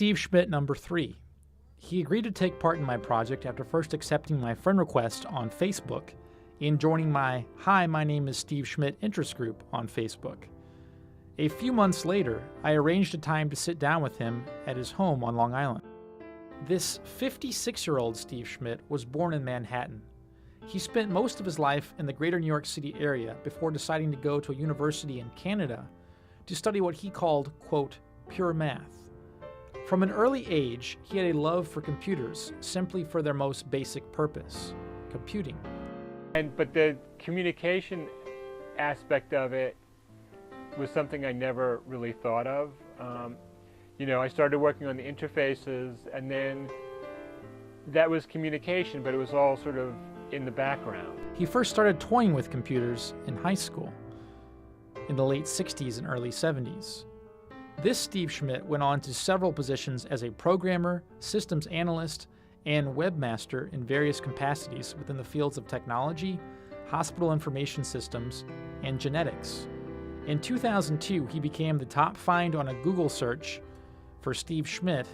Steve Schmidt number 3. He agreed to take part in my project after first accepting my friend request on Facebook and joining my "Hi, my name is Steve Schmidt" interest group on Facebook. A few months later, I arranged a time to sit down with him at his home on Long Island. This 56-year-old Steve Schmidt was born in Manhattan. He spent most of his life in the greater New York City area before deciding to go to a university in Canada to study what he called, quote, pure math. From an early age, he had a love for computers, simply for their most basic purpose, computing. But the communication aspect of it was something I never really thought of. I started working on the interfaces, and then that was communication, but it was all sort of in the background. He first started toying with computers in high school, in the late 60s and early 70s. This Steve Schmidt went on to several positions as a programmer, systems analyst, and webmaster in various capacities within the fields of technology, hospital information systems, and genetics. In 2002, he became the top find on a Google search for Steve Schmidt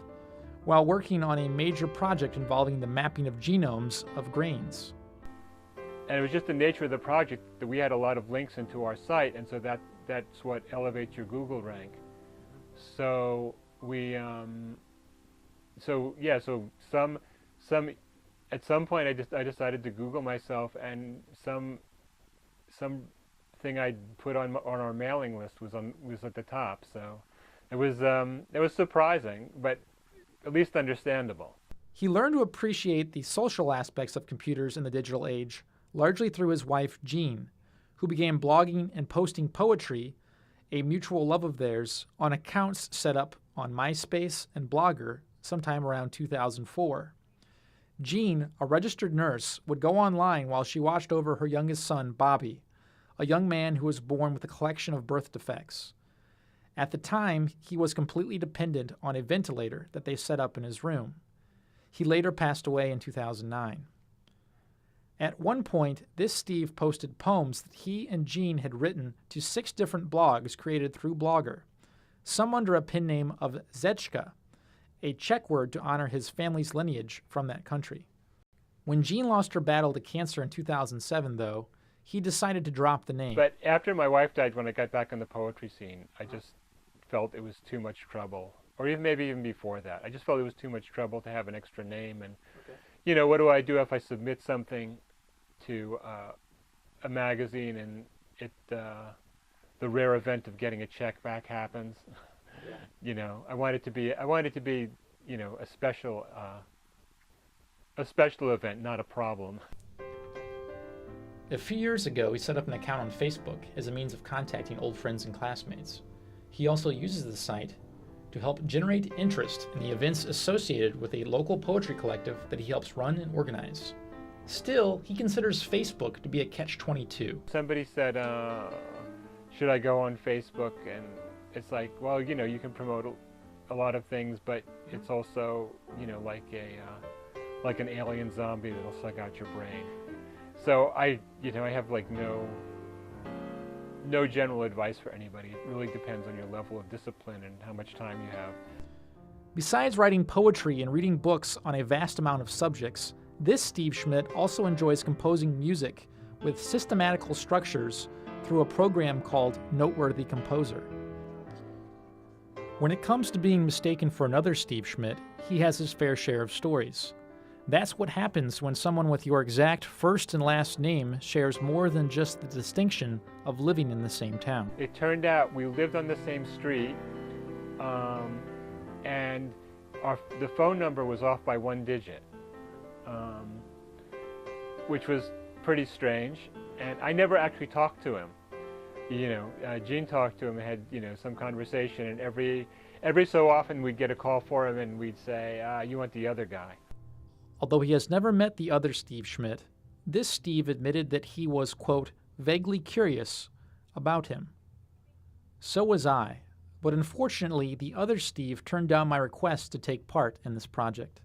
while working on a major project involving the mapping of genomes of grains. And it was just the nature of the project that we had a lot of links into our site, and so that's what elevates your Google rank. So at some point I decided to Google myself, and something I'd put on our mailing list was at the top. So it was surprising, but at least understandable. He learned to appreciate the social aspects of computers in the digital age, largely through his wife, Jean, who began blogging and posting poetry, a mutual love of theirs, on accounts set up on MySpace and Blogger sometime around 2004. Jean, a registered nurse, would go online while she watched over her youngest son, Bobby, a young man who was born with a collection of birth defects. At the time, he was completely dependent on a ventilator that they set up in his room. He later passed away in 2009. At one point, this Steve posted poems that he and Jean had written to 6 different blogs created through Blogger, some under a pen name of Zechka, a Czech word to honor his family's lineage from that country. When Jean lost her battle to cancer in 2007, though, he decided to drop the name. But after my wife died, when I got back on the poetry scene, I just felt it was too much trouble. Or maybe even before that. I just felt it was too much trouble to have an extra name. And, what do I do if I submit something to a magazine and the rare event of getting a check back happens? I want it to be a special event, not a problem. A few years ago, he set up an account on Facebook as a means of contacting old friends and classmates. He also uses the site to help generate interest in the events associated with a local poetry collective that he helps run and organize. Still, he considers Facebook to be a catch-22. Somebody said, should I go on Facebook? And it's like, well, you can promote a lot of things, but it's also, like an alien zombie that'll suck out your brain. So I have like no general advice for anybody. It really depends on your level of discipline and how much time you have. Besides writing poetry and reading books on a vast amount of subjects, this Steve Schmidt also enjoys composing music with systematical structures through a program called Noteworthy Composer. When it comes to being mistaken for another Steve Schmidt, he has his fair share of stories. That's what happens when someone with your exact first and last name shares more than just the distinction of living in the same town. It turned out we lived on the same street, and the phone number was off by 1 digit, which was pretty strange. And I never actually talked to him. Jean talked to him and had some conversation, and every so often we'd get a call for him and we'd say, you want the other guy. Although he has never met the other Steve Schmidt, this Steve admitted that he was, quote, vaguely curious about him. So was I, but unfortunately the other Steve turned down my request to take part in this project.